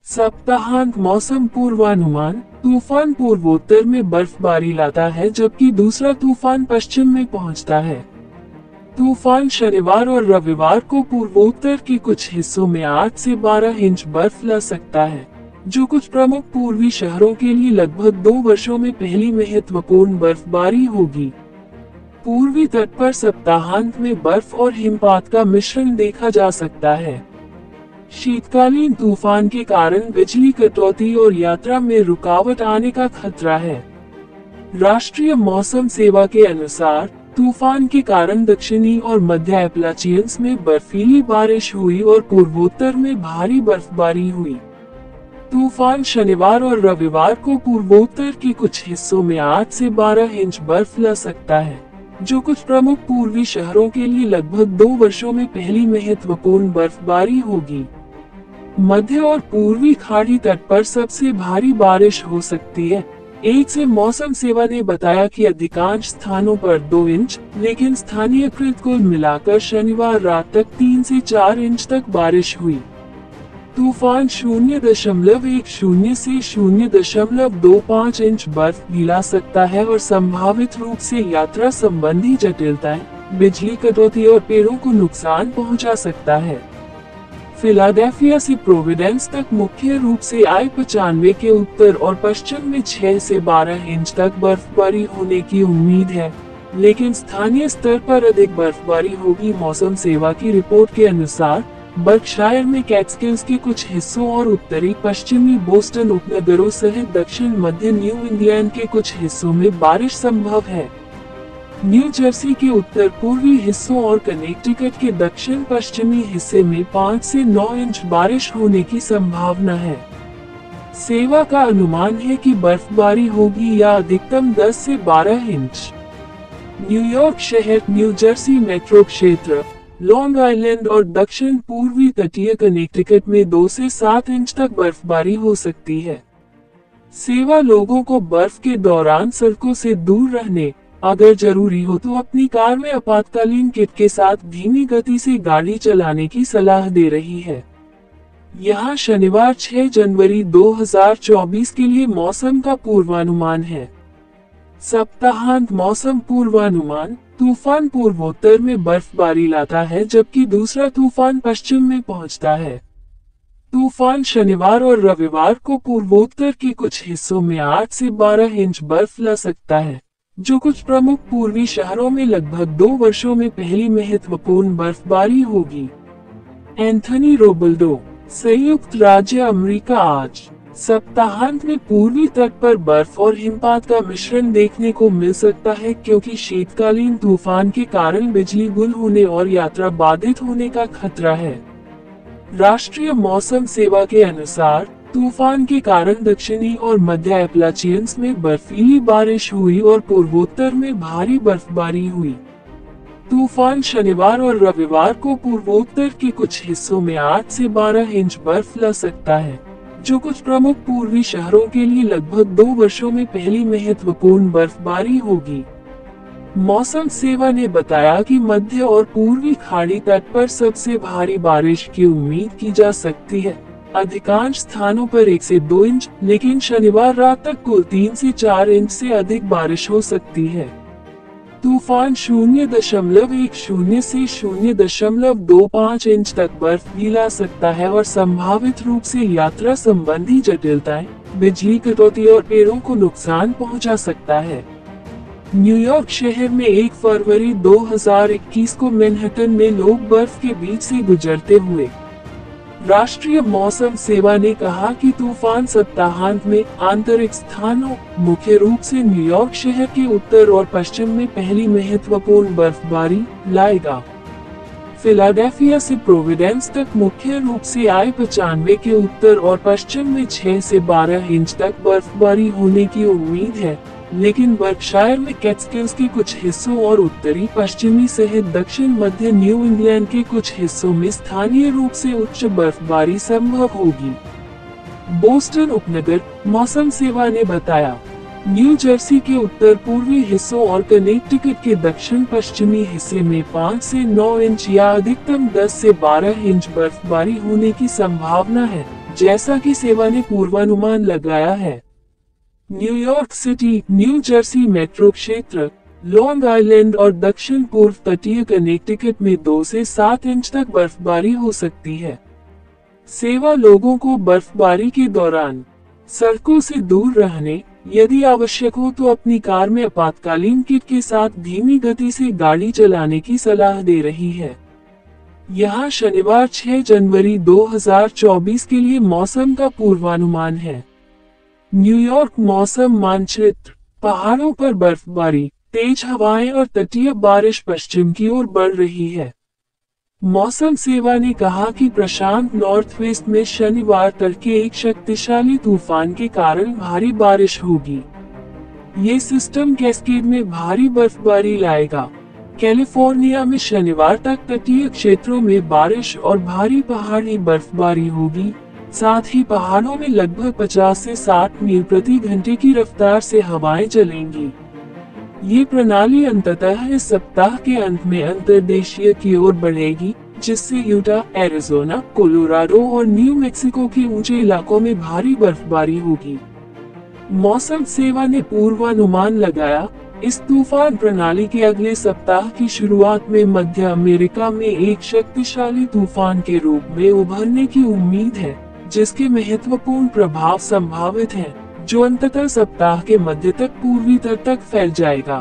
सप्ताहांत मौसम पूर्वानुमान। तूफान पूर्वोत्तर में बर्फबारी लाता है जबकि दूसरा तूफान पश्चिम में पहुंचता है। तूफान शनिवार और रविवार को पूर्वोत्तर के कुछ हिस्सों में 8 से 12 इंच बर्फ ला सकता है, जो कुछ प्रमुख पूर्वी शहरों के लिए लगभग 2 वर्षों में पहली महत्वपूर्ण बर्फबारी होगी। पूर्वी तट पर सप्ताहांत में बर्फ और हिमपात का मिश्रण देखा जा सकता है। शीतकालीन तूफान के कारण बिजली कटौती और यात्रा में रुकावट आने का खतरा है। राष्ट्रीय मौसम सेवा के अनुसार तूफान के कारण दक्षिणी और मध्य एप्लाचियंस में बर्फीली बारिश हुई और पूर्वोत्तर में भारी बर्फबारी हुई। तूफान शनिवार और रविवार को पूर्वोत्तर के कुछ हिस्सों में 8 से 12 इंच बर्फ ला सकता है, जो कुछ प्रमुख पूर्वी शहरों के लिए लगभग 2 वर्षों में पहली महत्वपूर्ण बर्फबारी होगी। मध्य और पूर्वी खाड़ी तट पर सबसे भारी बारिश हो सकती है। एक से मौसम सेवा ने बताया कि अधिकांश स्थानों पर 2 इंच, लेकिन स्थानीयकृत कुल मिलाकर शनिवार रात तक 3 से 4 इंच तक बारिश हुई। तूफान 0.10 से 0.25 इंच बर्फ गिरा सकता है और संभावित रूप से यात्रा संबंधी जटिलताएं, बिजली कटौती और पेड़ों को नुकसान पहुंचा सकता है। फिलाडेल्फिया से प्रोविडेंस तक मुख्य रूप से I-95 के उत्तर और पश्चिम में 6 से 12 इंच तक बर्फबारी होने की उम्मीद है, लेकिन स्थानीय स्तर पर अधिक बर्फबारी होगी। मौसम सेवा की रिपोर्ट के अनुसार बर्कशायर में कैटस्किल्स के कुछ हिस्सों और उत्तरी पश्चिमी बोस्टन उपनगरों सहित दक्षिण मध्य न्यू इंग्लैंड के कुछ हिस्सों में बारिश संभव है। न्यू जर्सी के उत्तर पूर्वी हिस्सों और कनेक्टिकट के दक्षिण पश्चिमी हिस्से में 5 से 9 इंच बारिश होने की संभावना है। सेवा का अनुमान है कि बर्फबारी होगी या अधिकतम 10 से 12 इंच। न्यूयॉर्क शहर, न्यू जर्सी मेट्रो क्षेत्र, लॉन्ग आइलैंड और दक्षिण पूर्वी तटीय कनेक्टिकट में 2 से 7 इंच तक बर्फबारी हो सकती है। सेवा लोगों को बर्फ के दौरान सड़कों से दूर रहने, अगर जरूरी हो तो अपनी कार में आपातकालीन किट के साथ धीमी गति से गाड़ी चलाने की सलाह दे रही है। यहाँ शनिवार 6 जनवरी 2024 के लिए मौसम का पूर्वानुमान है। सप्ताहांत मौसम पूर्वानुमान। तूफान पूर्वोत्तर में बर्फबारी लाता है जबकि दूसरा तूफान पश्चिम में पहुंचता है। तूफान शनिवार और रविवार को पूर्वोत्तर के कुछ हिस्सों में 8 से 12 इंच बर्फ ला सकता है, जो कुछ प्रमुख पूर्वी शहरों में लगभग 2 वर्षों में पहली महत्वपूर्ण बर्फबारी होगी। एंथनी रोबल्डो, संयुक्त राज्य अमेरिका। आज सप्ताहांत में पूर्वी तट पर बर्फ और हिमपात का मिश्रण देखने को मिल सकता है क्योंकि शीतकालीन तूफान के कारण बिजली गुल होने और यात्रा बाधित होने का खतरा है। राष्ट्रीय मौसम सेवा के अनुसार तूफान के कारण दक्षिणी और मध्य एप्लाचियंस में बर्फीली बारिश हुई और पूर्वोत्तर में भारी बर्फबारी हुई। तूफान शनिवार और रविवार को पूर्वोत्तर के कुछ हिस्सों में 8 से 12 इंच बर्फ ला सकता है, जो कुछ प्रमुख पूर्वी शहरों के लिए लगभग 2 वर्षों में पहली महत्वपूर्ण बर्फबारी होगी। मौसम सेवा ने बताया कि मध्य और पूर्वी खाड़ी तट पर सबसे भारी बारिश की उम्मीद की जा सकती है, अधिकांश स्थानों पर 1 से 2 इंच, लेकिन शनिवार रात तक कुल 3 से 4 इंच से अधिक बारिश हो सकती है। तूफान 0.10 से 0.25 इंच तक बर्फ गिरा सकता है और संभावित रूप से यात्रा संबंधी जटिलताएं, बिजली कटौती और पेड़ों को नुकसान पहुंचा सकता है। न्यूयॉर्क शहर में 1 फरवरी 2021 को मैनहट्टन में लोग बर्फ के बीच से गुजरते हुए। राष्ट्रीय मौसम सेवा ने कहा कि तूफान सप्ताहांत में आंतरिक स्थानों, मुख्य रूप से न्यूयॉर्क शहर के उत्तर और पश्चिम में पहली महत्वपूर्ण बर्फबारी लाएगा। फिलाडेल्फिया से प्रोविडेंस तक मुख्य रूप से I-95 के उत्तर और पश्चिम में 6 से 12 इंच तक बर्फबारी होने की उम्मीद है, लेकिन बर्कशायर में कैटस्किल्स के कुछ हिस्सों और उत्तरी पश्चिमी सहित दक्षिण मध्य न्यू इंग्लैंड के कुछ हिस्सों में स्थानीय रूप से उच्च बर्फबारी संभव होगी। बोस्टन उपनगर, मौसम सेवा ने बताया। न्यू जर्सी के उत्तर पूर्वी हिस्सों और कनेक्टिकट के दक्षिण पश्चिमी हिस्से में 5 से 9 इंच या अधिकतम 10 से 12 इंच बर्फबारी होने की संभावना है, जैसा कि सेवा ने पूर्वानुमान लगाया है। New York city, new Jersey metro क्षेत्र, लॉन्ग आइलैंड और दक्षिण पूर्व तटीय कनेक्टिकट में 2 से 7 इंच तक बर्फबारी हो सकती है। सेवा लोगों को बर्फबारी के दौरान सड़कों से दूर रहने, यदि आवश्यक हो तो अपनी कार में आपातकालीन किट के साथ धीमी गति से गाड़ी चलाने की सलाह दे रही है। यहाँ शनिवार 6 जनवरी 2024 के लिए मौसम का पूर्वानुमान है। न्यूयॉर्क मौसम मानचित्र। पहाड़ों पर बर्फबारी, तेज हवाएं और तटीय बारिश पश्चिम की ओर बढ़ रही है। मौसम सेवा ने कहा कि प्रशांत नॉर्थ वेस्ट में शनिवार तड़के एक शक्तिशाली तूफान के कारण भारी बारिश होगी। ये सिस्टम कैस्केड में भारी बर्फबारी लाएगा। कैलिफोर्निया में शनिवार तक तटीय क्षेत्रों में बारिश और भारी पहाड़ी बर्फबारी होगी। साथ ही पहाड़ों में लगभग 50 से 60 मील प्रति घंटे की रफ्तार से हवाएं चलेंगी। ये प्रणाली अंततः इस सप्ताह के अंत में अंतर्देशीय की ओर बढ़ेगी, जिससे यूटा, एरिज़ोना, कोलोराडो और न्यू मैक्सिको के ऊंचे इलाकों में भारी बर्फबारी होगी। मौसम सेवा ने पूर्वानुमान लगाया, इस तूफान प्रणाली के अगले सप्ताह की शुरुआत में मध्य अमेरिका में एक शक्तिशाली तूफान के रूप में उभरने की उम्मीद है, जिसके महत्वपूर्ण प्रभाव संभावित हैं, जो अंततः सप्ताह के मध्य तक पूर्वी तट तक फैल जाएगा।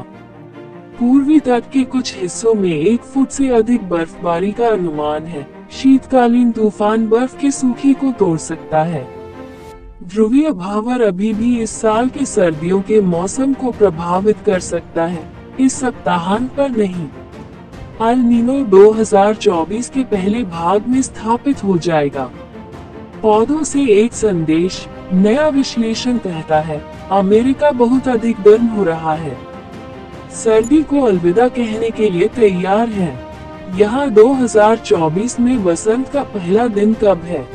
पूर्वी तट के कुछ हिस्सों में 1 फुट से अधिक बर्फबारी का अनुमान है। शीतकालीन तूफान बर्फ की सूखी को तोड़ सकता है। ध्रुवीय भावर अभी भी इस साल के सर्दियों के मौसम को प्रभावित कर सकता है, इस सप्ताहांत पर नहीं। अल नीनो 2024 के पहले भाग में स्थापित हो जाएगा। पौधों से एक संदेश। नया विश्लेषण कहता है, अमेरिका बहुत अधिक गर्म हो रहा है। सर्दी को अलविदा कहने के लिए तैयार है। यहाँ 2024 में वसंत का पहला दिन कब है?